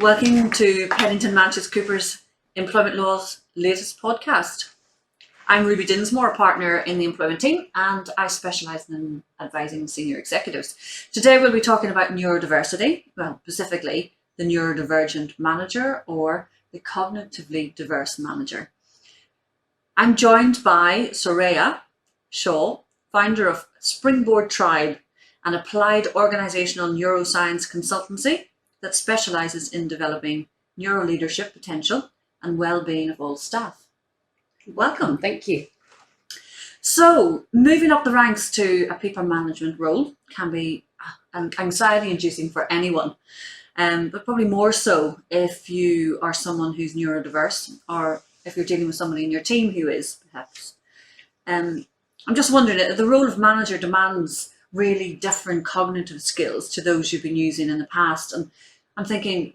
Welcome to Pennington Manchester Cooper's Employment Law's latest podcast. I'm Ruby Dinsmore, a partner in the employment team, and I specialise in advising senior executives. Today we'll be talking about neurodiversity, well, specifically the neurodivergent manager or the cognitively diverse manager. I'm joined by Soraya Shaw, founder of Springboard Tribe, an applied organisational neuroscience consultancy that specialises in developing neuroleadership potential and well-being of all staff. Welcome. Thank you. So, moving up the ranks to a people management role can be anxiety-inducing for anyone, but probably more so if you are someone who's neurodiverse or if you're dealing with somebody in your team who is, perhaps. I'm just wondering, the role of manager demands really different cognitive skills to those you've been using in the past. And I'm thinking,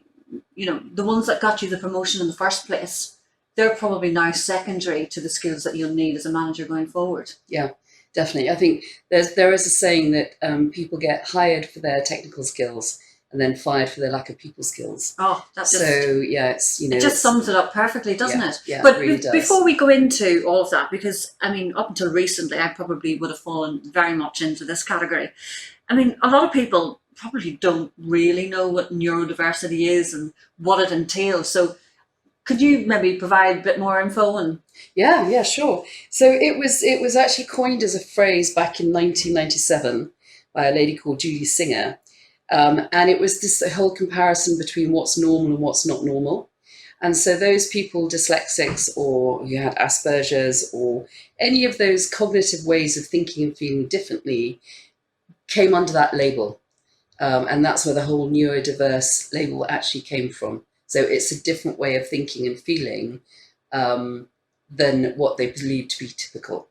the ones that got you the promotion in the first place, they're probably now secondary to the skills that you'll need as a manager going forward. Yeah, definitely. I think there is a saying that people get hired for their technical skills and then fired for their lack of people skills. Oh, that's it just sums it up perfectly, doesn't it? Yeah, but it really does. Before we go into all of that, because up until recently, I probably would have fallen very much into this category. A lot of people probably don't really know what neurodiversity is and what it entails. So could you maybe provide a bit more info? Yeah, sure. So it was actually coined as a phrase back in 1997 by a lady called Julie Singer. And it was this whole comparison between what's normal and what's not normal. And so those people, dyslexics or who had Asperger's or any of those cognitive ways of thinking and feeling differently came under that label. And that's where the whole neurodiverse label actually came from. So it's a different way of thinking and feeling than what they believe to be typical,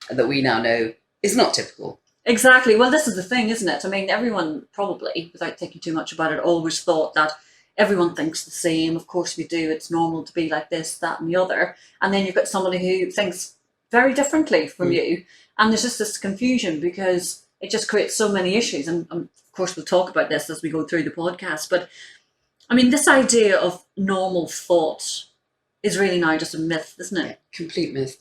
and that we now know is not typical. Exactly. Well, this is the thing, isn't it? Everyone probably, without thinking too much about it, always thought that everyone thinks the same. Of course we do. It's normal to be like this, that, and the other. And then you've got somebody who thinks very differently from you. And there's just this confusion because it just creates so many issues. And of course, we'll talk about this as we go through the podcast. But this idea of normal thought is really now just a myth, isn't it? Yeah, complete myth.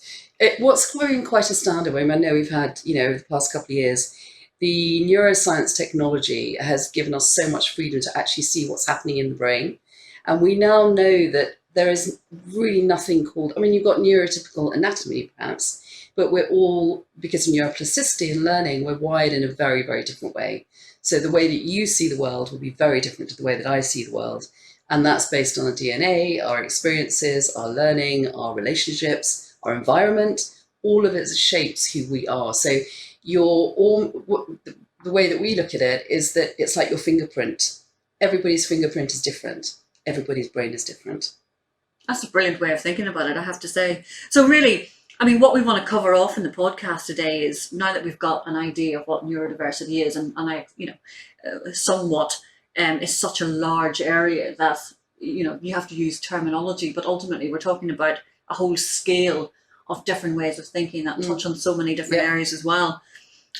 What's been quite astounding, I know we've had, over the past couple of years, the neuroscience technology has given us so much freedom to actually see what's happening in the brain. And we now know that there is really nothing called, you've got neurotypical anatomy perhaps, but we're all, because of neuroplasticity and learning, we're wired in a very, very different way. So the way that you see the world will be very different to the way that I see the world. And that's based on our DNA, our experiences, our learning, our relationships, our environment. All of it shapes who we are. So the way that we look at it is that it's like your fingerprint. Everybody's fingerprint is different. Everybody's brain is different. That's a brilliant way of thinking about it, I have to say. So really, what we want to cover off in the podcast today is, now that we've got an idea of what neurodiversity is, and somewhat is such a large area that, you have to use terminology, but ultimately we're talking about a whole scale of different ways of thinking that touch on so many different areas as well.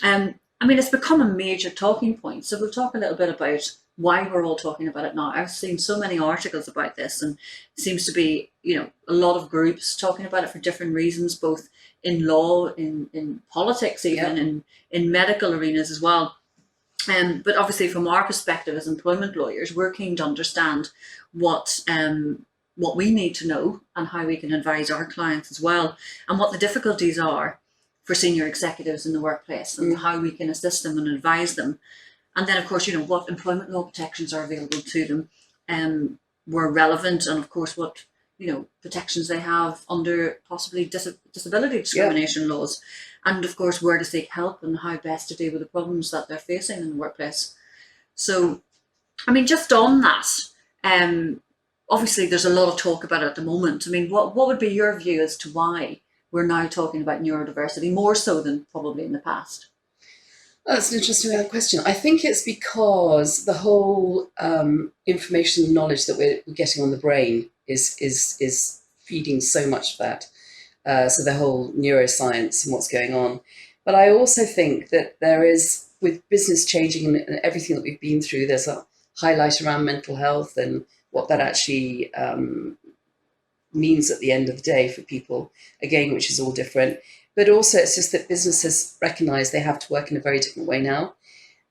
It's become a major talking point. So we'll talk a little bit about why we're all talking about it now. I've seen so many articles about this, and it seems to be, a lot of groups talking about it for different reasons, both in law, in politics, even in medical arenas as well. But obviously from our perspective as employment lawyers, we're keen to understand what we need to know and how we can advise our clients as well, and what the difficulties are for senior executives in the workplace and how we can assist them and advise them. And then, of course, what employment law protections are available to them were relevant, and of course what protections they have under possibly disability discrimination laws, and of course where to seek help and how best to deal with the problems that they're facing in the workplace. So, just on that, obviously there's a lot of talk about it at the moment. What would be your view as to why we're now talking about neurodiversity more so than probably in the past? That's an interesting question. I think it's because the whole information and knowledge that we're getting on the brain is feeding so much of that. So the whole neuroscience and what's going on. But I also think that there is, with business changing and everything that we've been through, there's a highlight around mental health and what that actually means at the end of the day for people, again, which is all different. But also it's just that businesses recognise they have to work in a very different way now.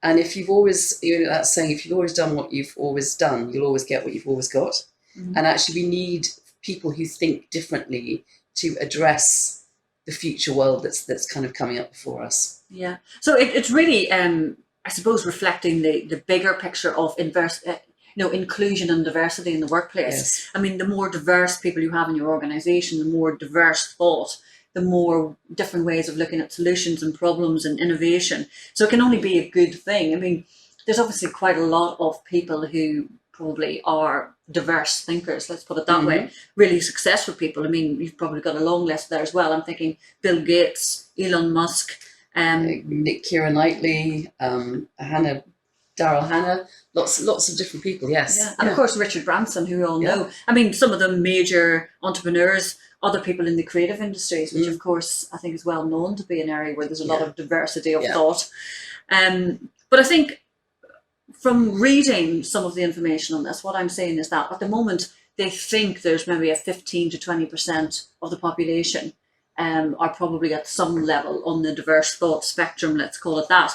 And if you've always, that saying, if you've always done what you've always done, you'll always get what you've always got. And actually we need people who think differently to address the future world that's kind of coming up before us. Yeah. So it's really, I suppose, reflecting the bigger picture of inclusion and diversity in the workplace. Yes. I mean, the more diverse people you have in your organisation, the more diverse thought, the more different ways of looking at solutions and problems and innovation. So it can only be a good thing. I mean, there's obviously quite a lot of people who probably are diverse thinkers, let's put it that way, really successful people. I mean, you've probably got a long list there as well. I'm thinking Bill Gates, Elon Musk, Nick Keira Knightley, Daryl Hannah, lots of different people, yes. Yeah. And of course Richard Branson, who we all know. I mean, some of the major entrepreneurs, other people in the creative industries, which of course I think is well known to be an area where there's a lot of diversity of thought. But I think from reading some of the information on this, what I'm saying is that at the moment they think there's maybe a 15 to 20% of the population are probably at some level on the diverse thought spectrum, let's call it that.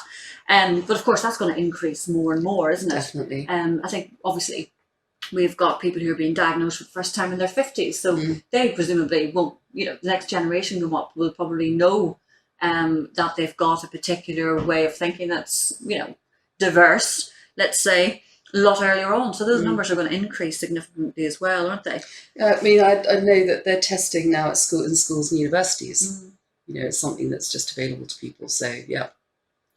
But of course that's going to increase more and more, isn't it? Definitely. I think obviously we've got people who are being diagnosed for the first time in their 50s, so they presumably won't, the next generation come up will probably know that they've got a particular way of thinking that's, diverse, let's say, a lot earlier on. So those numbers are going to increase significantly as well, aren't they? I mean, I know that they're testing now in schools and universities. It's something that's just available to people. So, yeah.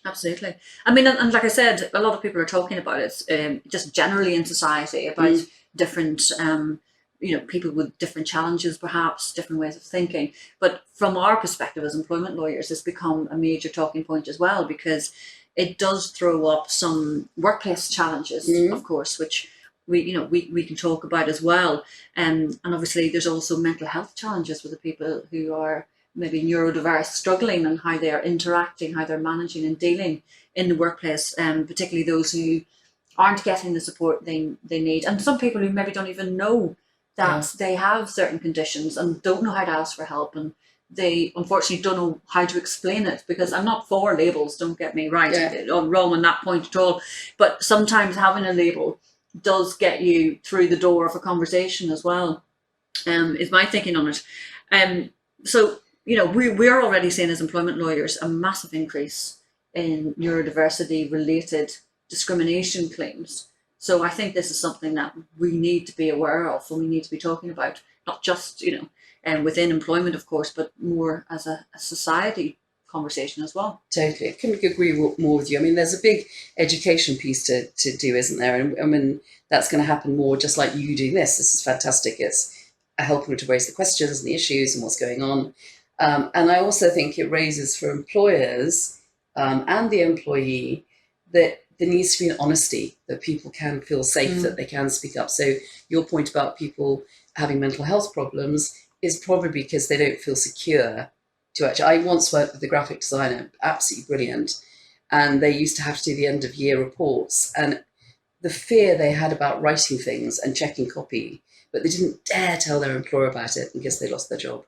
Absolutely. I mean, and like I said, a lot of people are talking about it just generally in society, about different, people with different challenges, perhaps, different ways of thinking. But from our perspective as employment lawyers, it's become a major talking point as well, because it does throw up some workplace challenges, of course, which we can talk about as well. And obviously there's also mental health challenges with the people who are maybe neurodiverse, struggling, and how they are interacting, how they're managing and dealing in the workplace, particularly those who aren't getting the support they need. And some people who maybe don't even know that they have certain conditions and don't know how to ask for help, and they unfortunately don't know how to explain it, because I'm not for labels, don't get me right, or wrong on that point at all, but sometimes having a label does get you through the door of a conversation as well, is my thinking on it. So we're already seeing as employment lawyers a massive increase in neurodiversity related discrimination claims. So I think this is something that we need to be aware of, and we need to be talking about, not just within employment, of course, but more as a society conversation as well. Totally. I couldn't agree more with you. I mean, there's a big education piece to do, isn't there? And I mean, that's going to happen more, just like you doing this. This is fantastic. It's helping to raise the questions and the issues and what's going on. And I also think it raises for employers and the employee that there needs to be an honesty, that people can feel safe, that they can speak up. So your point about people having mental health problems is probably because they don't feel secure to actually. I once worked with a graphic designer, absolutely brilliant, and they used to have to do the end of year reports, and the fear they had about writing things and checking copy, but they didn't dare tell their employer about it because they lost their job.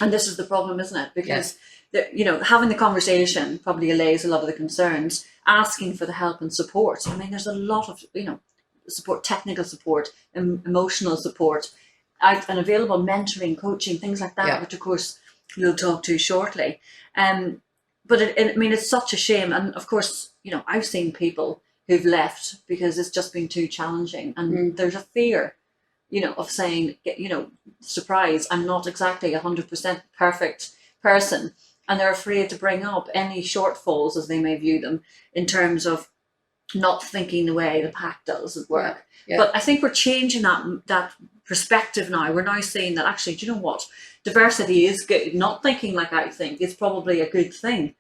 And this is the problem, isn't it? Because having the conversation probably allays a lot of the concerns, asking for the help and support. I mean, there's a lot of support, technical support, emotional support, and available mentoring, coaching, things like that, which of course you'll talk to shortly. But it's such a shame. And of course, I've seen people who've left because it's just been too challenging, and there's a fear of saying, surprise, I'm not exactly 100% perfect person. And they're afraid to bring up any shortfalls, as they may view them, in terms of not thinking the way the pack does at work. But I think we're changing that perspective now. We're now saying that actually, do you know what? Diversity is good. Not thinking like I think is probably a good thing.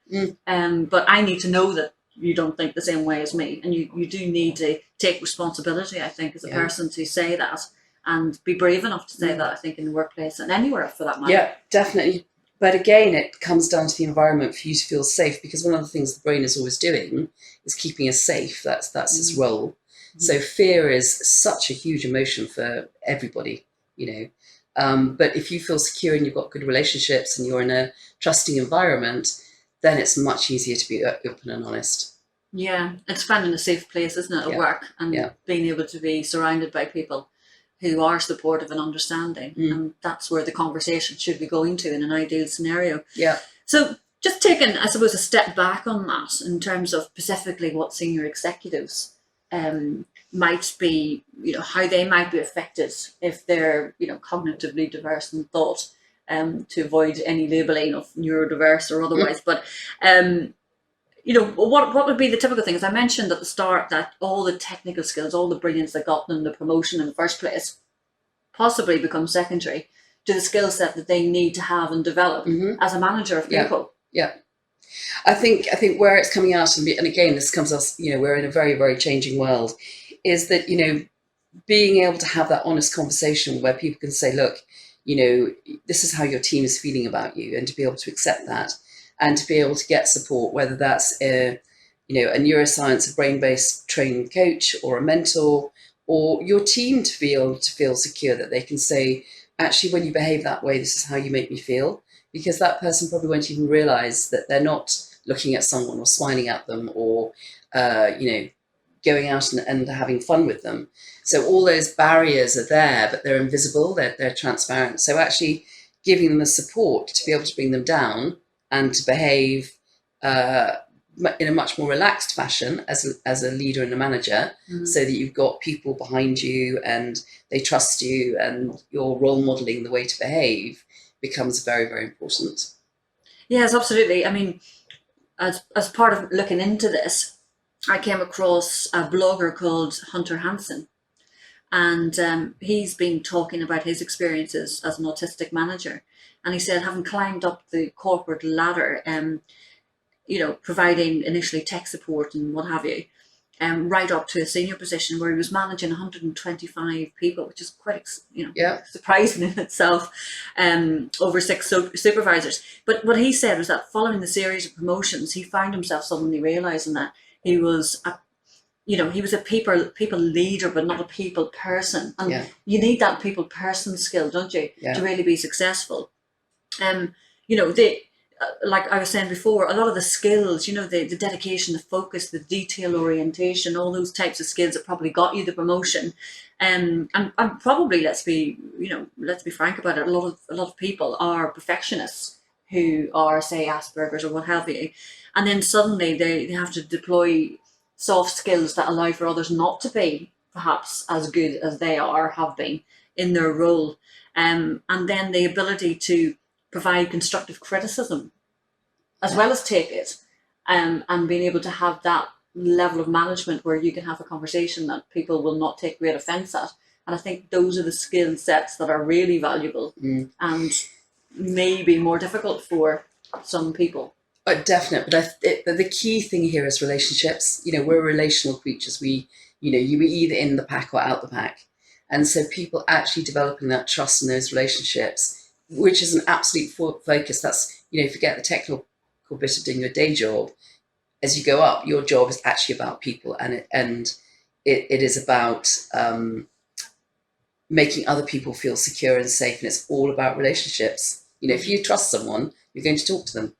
But I need to know that you don't think the same way as me. And you do need to take responsibility, I think, as a person, to say that, and be brave enough to say that, I think, in the workplace and anywhere for that matter. Yeah, definitely. But again, it comes down to the environment for you to feel safe, because one of the things the brain is always doing is keeping us safe. That's its role. So fear is such a huge emotion for everybody, you know. But if you feel secure and you've got good relationships and you're in a trusting environment, then it's much easier to be open and honest. Yeah, it's finding a safe place, isn't it, at Yeah, work, and yeah, being able to be surrounded by people who are supportive and understanding. And that's where the conversation should be going to in an ideal scenario. yeah. So just taking, I suppose, a step back on that in terms of specifically what senior executives might be, how they might be affected if they're, cognitively diverse in thought, to avoid any labeling of neurodiverse or otherwise. But what would be the typical things? I mentioned at the start that all the technical skills, all the brilliance that got them the promotion in the first place, possibly become secondary to the skill set that they need to have and develop as a manager of people. Yeah. I think where it's coming out, and again, this comes us, we're in a very, very changing world, is that, being able to have that honest conversation where people can say, look, this is how your team is feeling about you, and to be able to accept that and to be able to get support, whether that's a neuroscience, a brain-based training coach or a mentor, or your team to feel secure that they can say, actually, when you behave that way, this is how you make me feel. Because that person probably won't even realize that they're not looking at someone or smiling at them or, going out and having fun with them. So all those barriers are there, but they're invisible, they're transparent. So actually giving them the support to be able to bring them down and to behave in a much more relaxed fashion as a leader and a manager, so that you've got people behind you and they trust you and you're role modeling the way to behave becomes very, very important. Yes, absolutely. I mean, as part of looking into this, I came across a blogger called Hunter Hansen, and he's been talking about his experiences as an autistic manager. And he said, having climbed up the corporate ladder, providing initially tech support and what have you, right up to a senior position where he was managing 125 people, which is quite, surprising in itself, over six supervisors. But what he said was that following the series of promotions, he found himself suddenly realizing that he was a people leader, but not a people person. And you need that people person skill, don't you, to really be successful. Like I was saying before, a lot of the skills, the dedication, the focus, the detail orientation, all those types of skills that probably got you the promotion. And probably, let's be frank about it, a lot of people are perfectionists who are, say, Asperger's or what have you. And then suddenly they have to deploy soft skills that allow for others not to be perhaps as good as they have been in their role. And then the ability to provide constructive criticism as well as take it, and being able to have that level of management where you can have a conversation that people will not take great offence at. And I think those are the skill sets that are really valuable and maybe more difficult for some people. Definitely, but the key thing here is relationships. We're relational creatures. You were either in the pack or out the pack, and so people actually developing that trust in those relationships, which is an absolute focus. That's forget the technical bit of doing your day job. As you go up, your job is actually about people, and it is about making other people feel secure and safe, and it's all about relationships. If you trust someone, you're going to talk to them.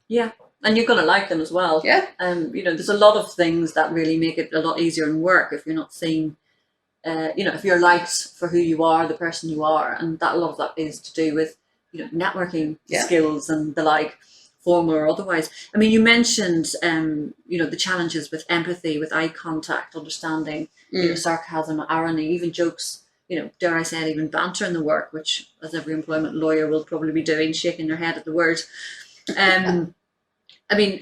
Yeah, and you're going to like them as well. Yeah. There's a lot of things that really make it a lot easier in work if you're not seen, if you're liked for who you are, the person you are, and that a lot of that is to do with, networking skills and the like, formal or otherwise. I mean, you mentioned, the challenges with empathy, with eye contact, understanding, sarcasm, irony, even jokes, dare I say it, even banter in the work, which, as every employment lawyer will probably be doing, shaking their head at the word. I mean,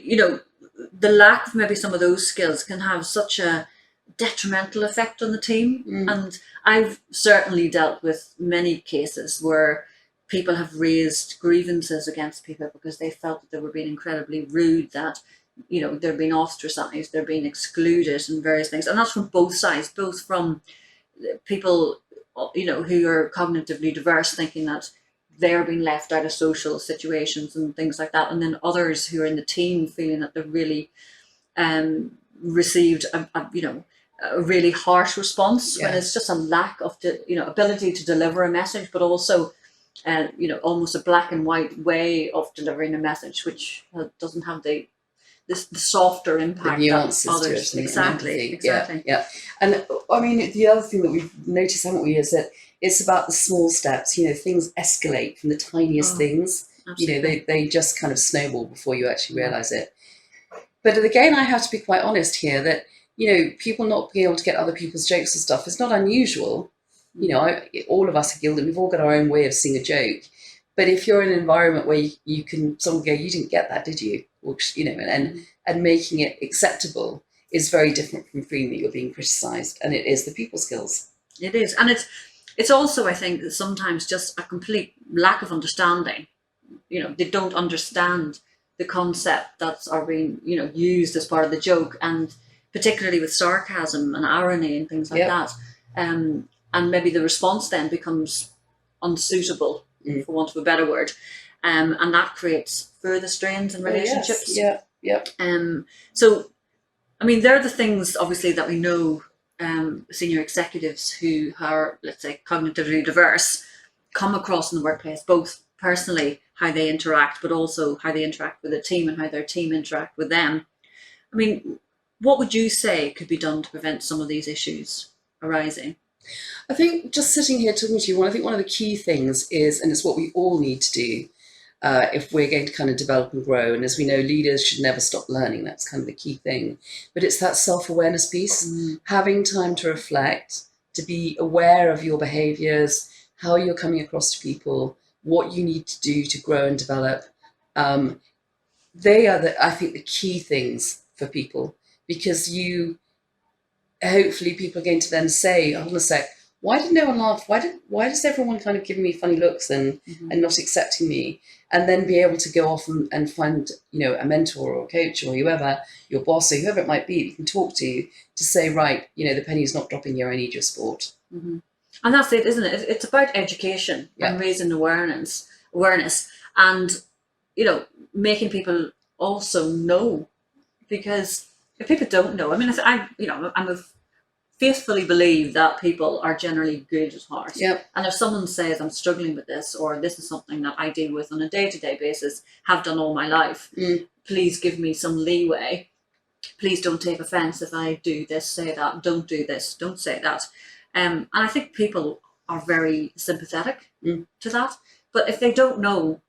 the lack of maybe some of those skills can have such a detrimental effect on the team. And I've certainly dealt with many cases where people have raised grievances against people because they felt that they were being incredibly rude, that they're being ostracized, they're being excluded and various things. And that's from both sides, both from people who are cognitively diverse, thinking that they're being left out of social situations and things like that, and then others who are in the team feeling that they've really received a a really harsh response, when Yeah. it's just a lack of ability to deliver a message, but also almost a black and white way of delivering a message, which doesn't have the softer The impact that nuances to others. it and Exactly, empathy. Yeah, exactly. yeah. And I mean, the other thing that we've noticed, haven't we, is that it's about the small steps. Things escalate from the tiniest Oh, things. absolutely. They just kind of snowball before you actually Yeah. realize it. But again, I have to be quite honest here that, people not being able to get other people's jokes and stuff is not unusual. All of us are guilty. We've all got our own way of seeing a joke. But if you're in an environment where you can, someone go, you didn't get that, did you? Or, and making it acceptable is very different from feeling that you're being criticised. And it is the people skills. It is, and it's also, I think, sometimes just a complete lack of understanding. They don't understand the concept that's are being used as part of the joke, and particularly with sarcasm and irony and things like Yep. that. And maybe the response then becomes unsuitable, for want of a better word, and that creates further strains in relationships. Oh, yes. Yep. So, I mean, they're the things obviously that we know. Senior executives who are, let's say, cognitively diverse come across in the workplace, both personally, how they interact, but also how they interact with a team and how their team interact with them. I mean, what would you say could be done to prevent some of these issues arising? I think just sitting here talking to you, I think one of the key things is, and it's what we all need to do, if we're going to kind of develop and grow. And as we know, leaders should never stop learning. That's kind of the key thing. But it's that self-awareness piece, having time to reflect, to be aware of your behaviours, how you're coming across to people, what you need to do to grow and develop. They are, I think, the key things for people, because hopefully people are going to then say, hold on a sec, why did no one laugh? Why does everyone kind of give me funny looks and not accepting me? And then be able to go off and find, a mentor or a coach or whoever, your boss or whoever it might be, you can talk to say, right, the penny's not dropping here, I need your support. Mm-hmm. And that's it, isn't it? It's about education and raising awareness, and making people also know, because if people don't know, I mean, I'm a faithfully believe that people are generally good at heart. Yep. And if someone says, I'm struggling with this, or this is something that I deal with on a day-to-day basis, have done all my life, please give me some leeway. Please don't take offense if I do this, say that, don't do this, don't say that. And I think people are very sympathetic to that. But if they don't know,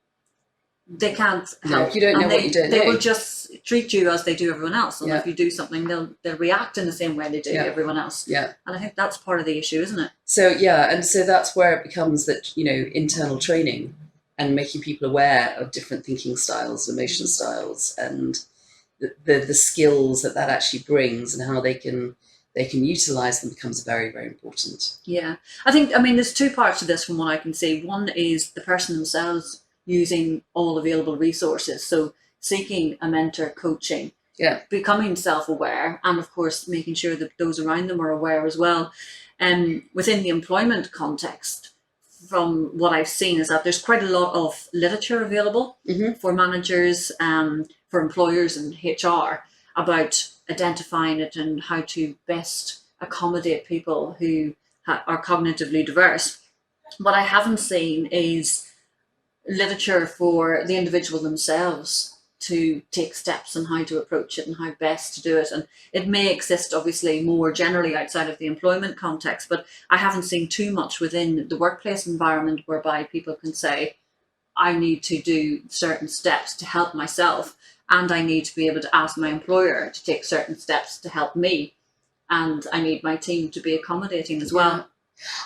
they can't help. If you don't know what you don't know, they will just treat you as they do everyone else. And if you do something, they'll react in the same way they do everyone else. Yeah. And I think that's part of the issue, isn't it? So and so that's where it becomes that, internal training and making people aware of different thinking styles, emotion styles, and the skills that actually brings and how they can utilize them becomes very, very important. Yeah. I think, there's two parts to this from what I can see. One is the person themselves using all available resources. So seeking a mentor, coaching, becoming self-aware, and of course, making sure that those around them are aware as well. And within the employment context, from what I've seen, is that there's quite a lot of literature available for managers, for employers and HR about identifying it and how to best accommodate people who are cognitively diverse. What I haven't seen is literature for the individual themselves to take steps on how to approach it and how best to do it. And it may exist obviously more generally outside of the employment context, but I haven't seen too much within the workplace environment whereby people can say, I need to do certain steps to help myself, and I need to be able to ask my employer to take certain steps to help me, and I need my team to be accommodating as well.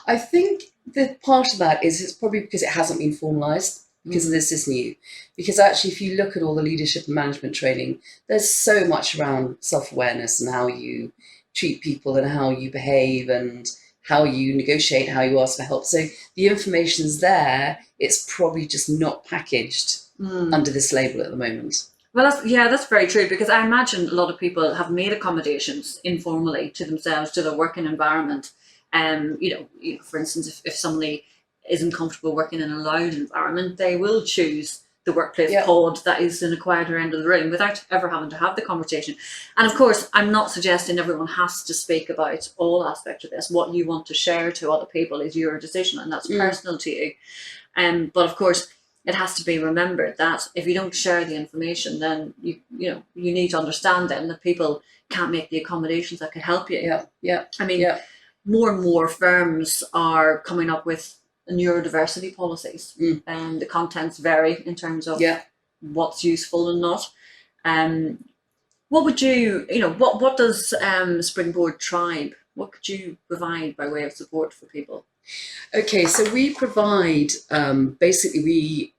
I think that part of that is it's probably because it hasn't been formalised, because this is new. Because actually, if you look at all the leadership and management training, there's so much around self-awareness and how you treat people and how you behave and how you negotiate, how you ask for help. So the information's there. It's probably just not packaged under this label at the moment. Well, that's very true, because I imagine a lot of people have made accommodations informally to themselves, to their working environment. For instance, if somebody isn't comfortable working in a loud environment, they will choose the workplace pod that is in a quieter end of the room without ever having to have the conversation. And of course, I'm not suggesting everyone has to speak about all aspects of this. What you want to share to other people is your decision, and that's personal to you. But of course, it has to be remembered that if you don't share the information, then you need to understand then that people can't make the accommodations that could help you. I mean, more and more firms are coming up with neurodiversity policies, and the contents vary in terms of what's useful and not. What would what does Springboard Tribe, what could you provide by way of support for people? Okay, so we provide, basically we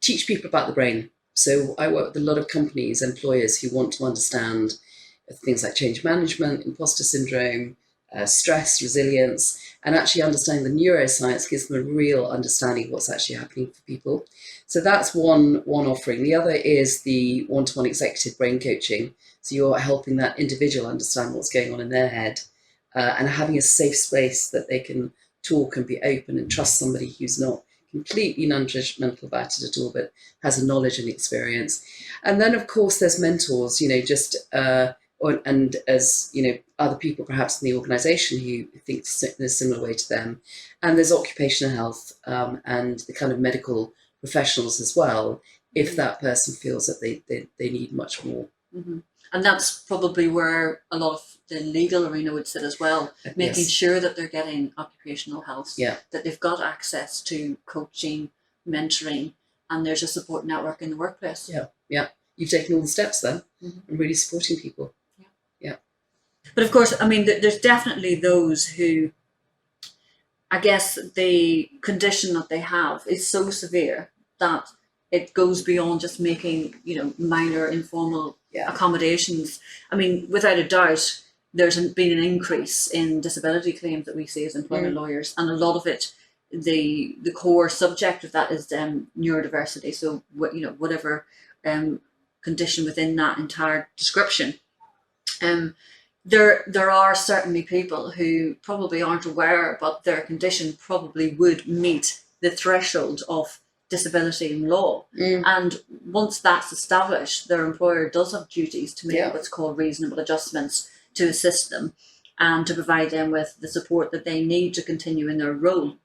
teach people about the brain. So I work with a lot of companies, employers who want to understand things like change management, imposter syndrome, stress, resilience, and actually understanding the neuroscience gives them a real understanding of what's actually happening for people. So that's one offering. The other is the one-to-one executive brain coaching. So you're helping that individual understand what's going on in their head, and having a safe space that they can talk and be open and trust somebody who's not completely non-judgmental about it at all, but has a knowledge and experience. And then, of course, there's mentors, and as other people perhaps in the organisation who think in a similar way to them. And there's occupational health and the kind of medical professionals as well, if that person feels that they need much more. And that's probably where a lot of the legal arena would sit as well, making sure that they're getting occupational health, that they've got access to coaching, mentoring, and there's a support network in the workplace. You've taken all the steps then, and really supporting people. But of course, I mean, there's definitely those who, I guess, the condition that they have is so severe that it goes beyond just making, minor informal accommodations. I mean, without a doubt, there's been an increase in disability claims that we see as employment lawyers, and a lot of it, the core subject of that is neurodiversity. So, whatever condition within that entire description. There are certainly people who probably aren't aware, but their condition probably would meet the threshold of disability in law. And once that's established, their employer does have duties to make what's called reasonable adjustments to assist them and to provide them with the support that they need to continue in their role.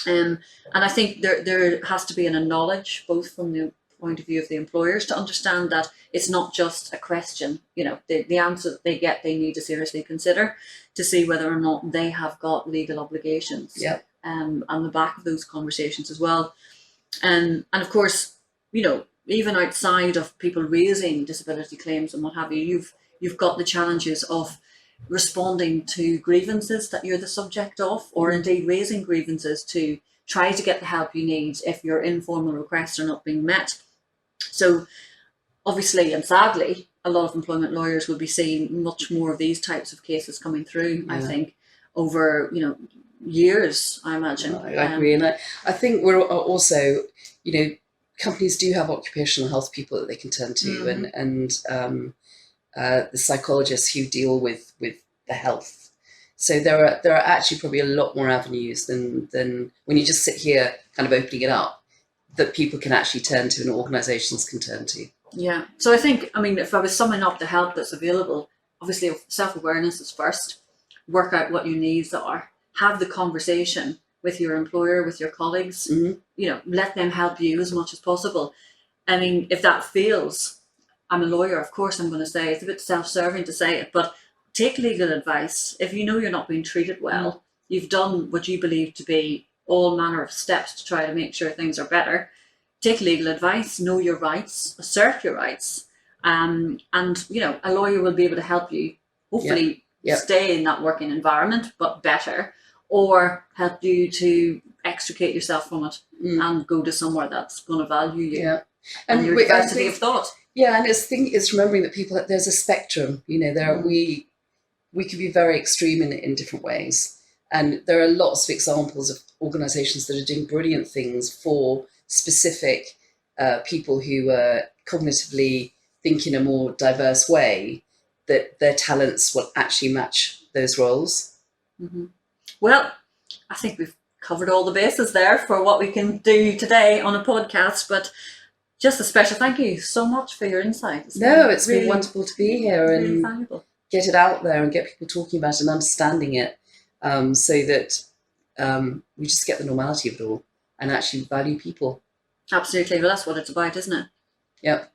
And I think there has to be an knowledge, both from the point of view of the employers, to understand that it's not just a question. The answer that they get, they need to seriously consider to see whether or not they have got legal obligations on the back of those conversations as well. And of course, even outside of people raising disability claims and what have you, you've got the challenges of responding to grievances that you're the subject of, or indeed raising grievances to try to get the help you need if your informal requests are not being met. So obviously and sadly, a lot of employment lawyers will be seeing much more of these types of cases coming through, I think, over, years, I imagine. I agree. And I think we're also, companies do have occupational health people that they can turn to, and the psychologists who deal with the health. So there are actually probably a lot more avenues than when you just sit here kind of opening it up, that people can actually turn to and organisations can turn to. Yeah. So I think, if I was summing up the help that's available, obviously self-awareness is first. Work out what your needs are. Have the conversation with your employer, with your colleagues. Let them help you as much as possible. If that fails, I'm a lawyer, of course I'm going to say, it's a bit self-serving to say it, but take legal advice. If you know you're not being treated well, you've done what you believe to be all manner of steps to try to make sure things are better. Take legal advice, know your rights, assert your rights. And, a lawyer will be able to help you, hopefully stay in that working environment, but better, or help you to extricate yourself from it and go to somewhere that's going to value you. And your diversity of thought. And it's remembering that there's a spectrum. We can be very extreme in different ways, and there are lots of examples of organisations that are doing brilliant things for specific people who cognitively think in a more diverse way, that their talents will actually match those roles. Well, I think we've covered all the bases there for what we can do today on a podcast. But just a special thank you so much for your insight. It's really, been wonderful to be here really and valuable. Get it out there and get people talking about it and understanding it, so that we just get the normality of it all and actually value people. Absolutely. Well, that's what it's about, isn't it? Yep.